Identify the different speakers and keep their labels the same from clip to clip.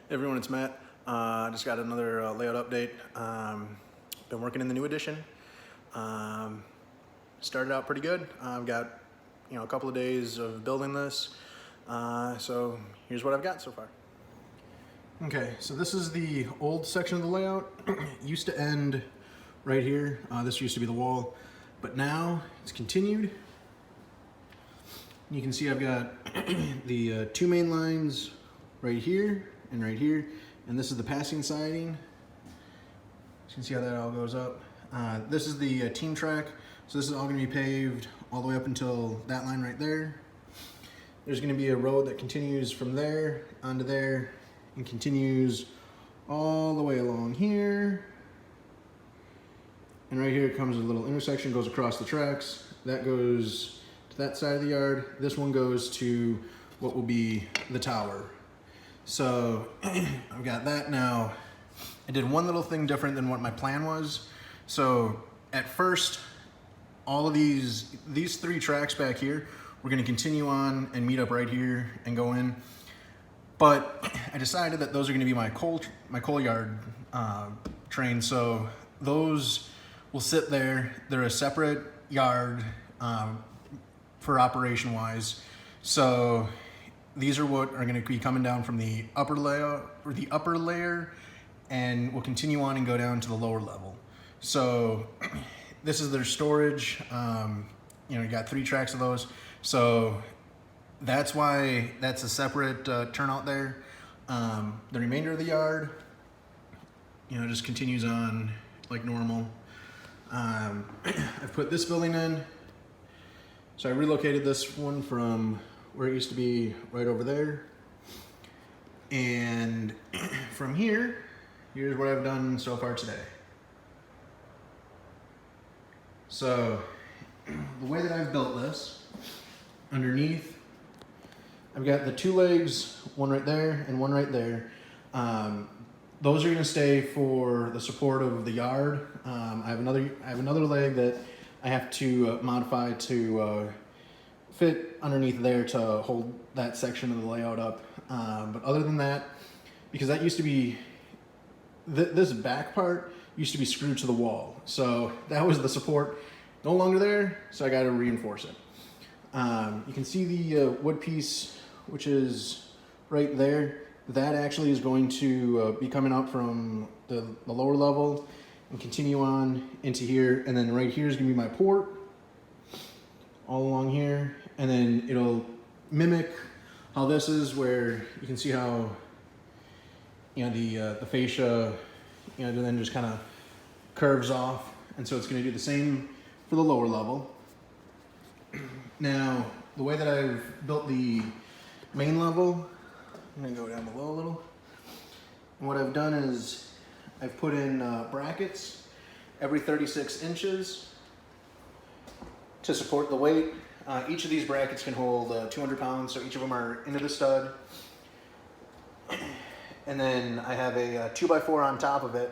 Speaker 1: Hey everyone, it's Matt. Just got another layout update. Been working in the new edition. Started out pretty good. I've got a couple of days of building this. So here's what I've got so far. Okay, so this is the old section of the layout. It used to end right here. This used to be the wall, but now it's continued. You can see I've got the two main lines right here and right here, and this is the passing siding. You can see how that all goes up. This is the team track, so this is all going to be paved all the way up until that line right there. There's going to be a road that continues from there onto there and continues all the way along here. And right here comes a little intersection, goes across the tracks. That goes to that side of the yard. This one goes to what will be the tower. So I've got that now. I did one little thing different than what my plan was. So at first, all of these three tracks back here, we're gonna continue on and meet up right here and go in. But I decided that those are gonna be my coal yard trains. So those will sit there. They're a separate yard for operation wise. So these are what are going to be coming down from the upper layer, and will continue on and go down to the lower level. So this is their storage. You got three tracks of those. So that's why that's a separate turnout there. The remainder of the yard, just continues on like normal. I've put this building in. So I relocated this one from where it used to be right over there. And from here, here's what I've done so far today. So the way that I've built this, underneath, I've got the two legs, one right there and one right there. Those are gonna stay for the support of the yard. I have another leg that I have to modify to fit underneath there to hold that section of the layout up. But other than that, because that used to be, this back part used to be screwed to the wall. So that was the support, no longer there, so I gotta reinforce it. You can see the wood piece, which is right there. That actually is going to be coming up from the lower level and continue on into here. And then right here is gonna be my port, all along here. And then it'll mimic how this is, where you can see how the fascia then just kind of curves off, and so it's going to do the same for the lower level. Now the way that I've built the main level, I'm going to go down below a little, and what I've done is I've put in brackets every 36 inches to support the weight. Each of these brackets can hold 200 pounds, so each of them are into the stud. And then I have a 2x4 on top of it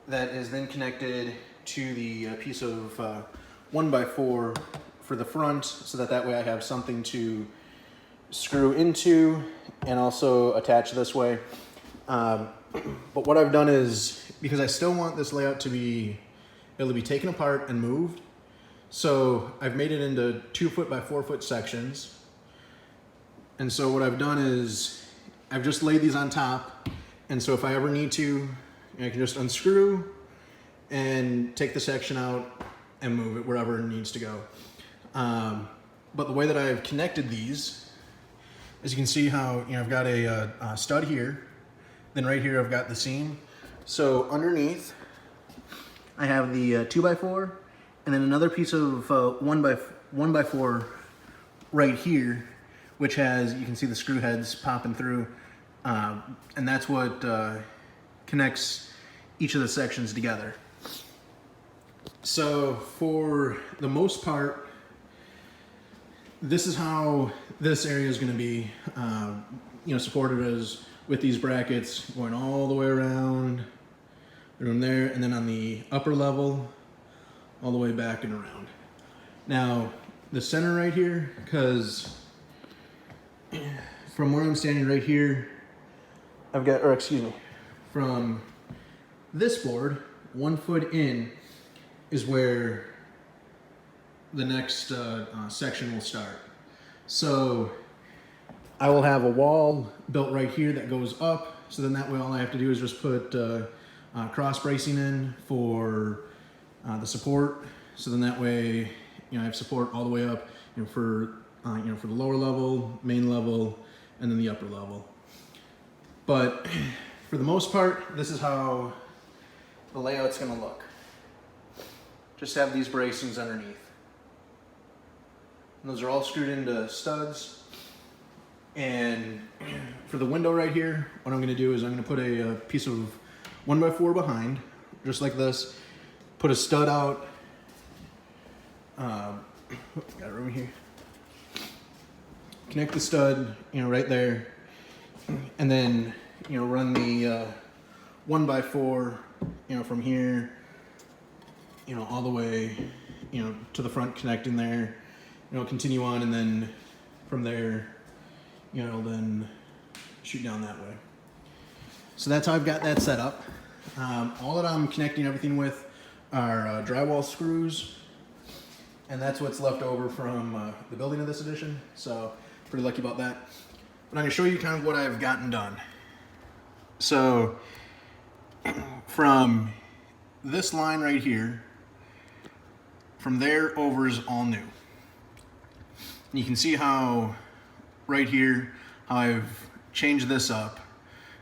Speaker 1: that is then connected to the piece of 1x4 for the front, so that way I have something to screw into and also attach this way. But what I've done is, because I still want this layout to be able to be taken apart and moved, so I've made it into 2 foot by 4 foot sections. And so what I've done is I've just laid these on top. And so if I ever need to, I can just unscrew and take the section out and move it wherever it needs to go. But the way that I've connected these, as you can see how, I've got a stud here. Then right here, I've got the seam. So underneath, I have the 2x4. And then another piece of 1x4 right here, which has, you can see the screw heads popping through. And that's what connects each of the sections together. So for the most part, this is how this area is going to be supported, as with these brackets going all the way around the room there, and then on the upper level, all the way back and around. Now, the center right here, because from where I'm standing right here, from this board, 1 foot in is where the next section will start. So I will have a wall built right here that goes up. So then that way all I have to do is just put cross bracing in for the support. So then that way, I have support all the way up, for the lower level, main level, and then the upper level. But for the most part, this is how the layout's gonna look. Just have these bracings underneath. And those are all screwed into studs. And for the window right here, what I'm gonna do is I'm gonna put a piece of 1x4 behind, just like this. Put a stud out. Got room here. Connect the stud, right there. And then, run the 1x4, from here, all the way, to the front, connecting there. Continue on, and then from there, then shoot down that way. So that's how I've got that set up. All that I'm connecting everything with are drywall screws, and that's what's left over from the building of this edition. So pretty lucky about that. But I'm gonna show you kind of what I've gotten done. So from this line right here, from there over is all new. And you can see how right here, how I've changed this up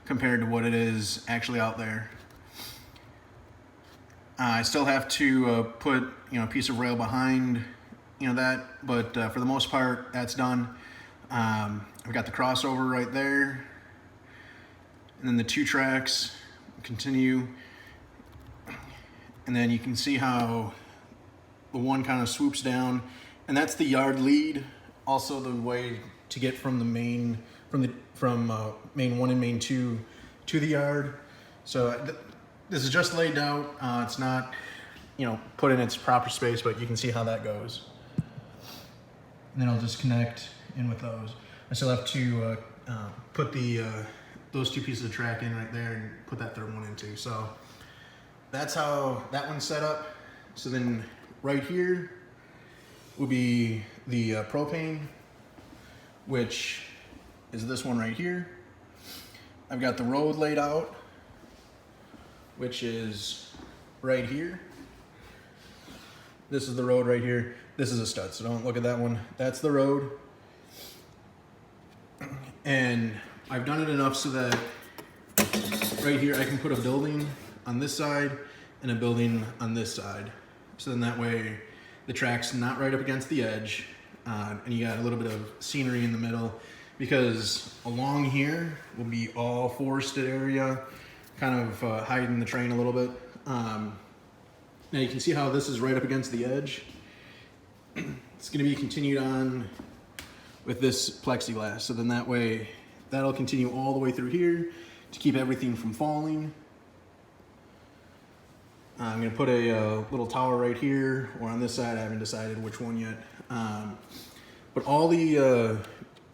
Speaker 1: compared to what it is actually out there. I still have to put a piece of rail behind that, but for the most part that's done. I've got the crossover right there, and then the 2 tracks continue, and then you can see how the one kind of swoops down, and that's the yard lead. Also the way to get from the main main 1 and main 2 to the yard. So this is just laid out. It's not put in its proper space, but you can see how that goes. And then I'll just connect in with those. I still have to put those 2 pieces of track in right there and put that third one in too. So that's how that one's set up. So then right here will be the propane, which is this one right here. I've got the road laid out, which is right here. This is the road right here. This is a stud, so don't look at that one. That's the road. And I've done it enough so that right here I can put a building on this side and a building on this side. So then that way the track's not right up against the edge, and you got a little bit of scenery in the middle, because along here will be all forested area, kind of hiding the train a little bit. Now you can see how this is right up against the edge. It's going to be continued on with this plexiglass, so then that way that'll continue all the way through here to keep everything from falling. I'm going to put a little tower right here, or on this side. I haven't decided which one yet. But all the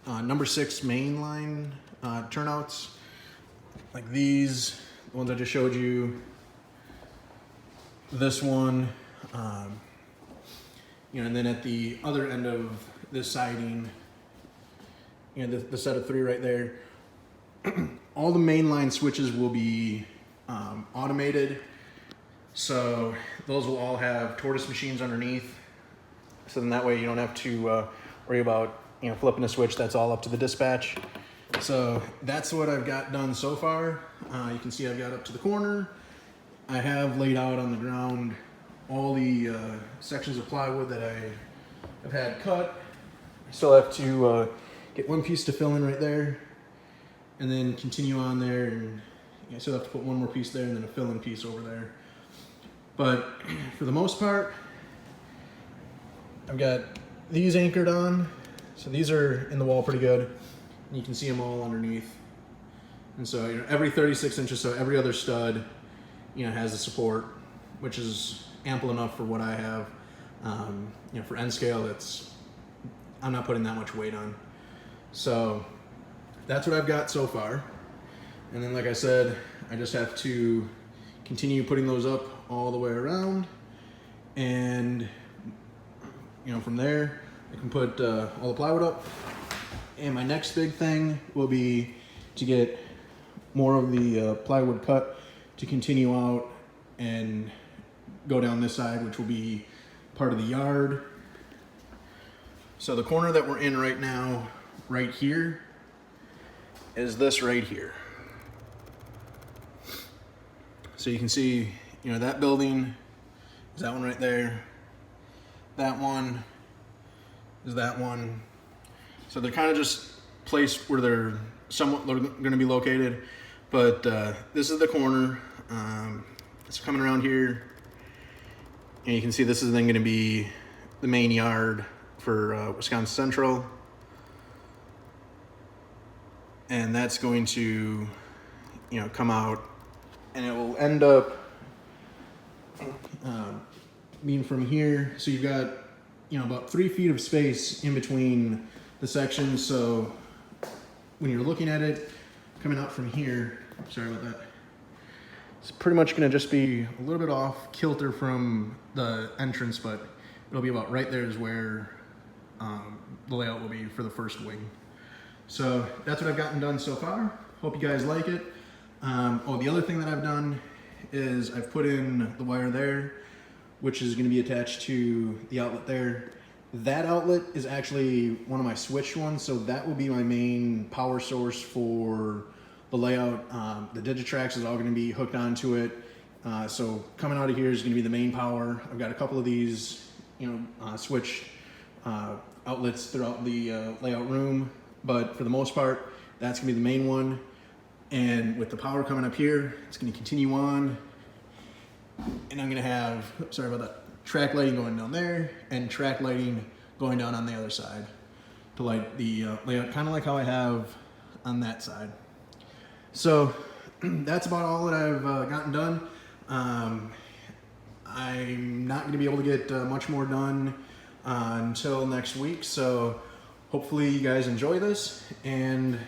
Speaker 1: number 6 main line turnouts, like these, the ones I just showed you, this one, and then at the other end of this siding, the set of 3 right there, all the mainline switches will be automated. So those will all have tortoise machines underneath. So then that way you don't have to worry about flipping a switch. That's all up to the dispatch. So that's what I've got done so far. You can see I've got up to the corner. I have laid out on the ground all the sections of plywood that I have had cut. I still have to get one piece to fill in right there, and then continue on there, and I still have to put one more piece there and then a fill-in piece over there. But for the most part, I've got these anchored on. So these are in the wall pretty good. And you can see them all underneath. And so every 36 inches, so every other stud, has a support, which is ample enough for what I have. For end scale, I'm not putting that much weight on. So that's what I've got so far. And then, like I said, I just have to continue putting those up all the way around. And, you know, from there, I can put all the plywood up. And my next big thing will be to get more of the plywood cut to continue out and go down this side, which will be part of the yard. So the corner that we're in right now, right here, is this right here. So you can see, you know, that building is that one right there. That one is that one. So they're kind of just placed where they're somewhat going to be located. But this is the corner. It's coming around here. And you can see this is then going to be the main yard for Wisconsin Central. And that's going to, you know, come out, and it will end up being from here. So you've got, you know, about 3 feet of space in between the sections. So when you're looking at it coming out from here, sorry about that, it's pretty much going to just be a little bit off kilter from the entrance, but it'll be about right there is where the layout will be for the first wing. So that's what I've gotten done so far. Hope you guys like it. Oh, the other thing that I've done is I've put in the wire there, which is going to be attached to the outlet there. That outlet is actually one of my switched ones, so that will be my main power source for the layout. The Digitrax is all going to be hooked onto it. So coming out of here is going to be the main power. I've got a couple of these, you know, switched outlets throughout the layout room, but for the most part, that's going to be the main one. And with the power coming up here, it's going to continue on. And I'm going to have, sorry about that, track lighting going down there and track lighting going down on the other side to light the layout, kind of like how I have on that side. So that's about all that I've gotten done. I'm not going to be able to get much more done until next week. So hopefully you guys enjoy this, and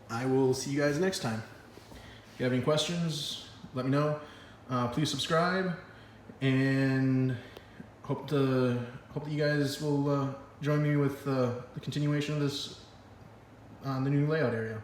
Speaker 1: I will see you guys next time. If you have any questions, let me know. Please subscribe, and hope that you guys will join me with the continuation of this on the new layout area.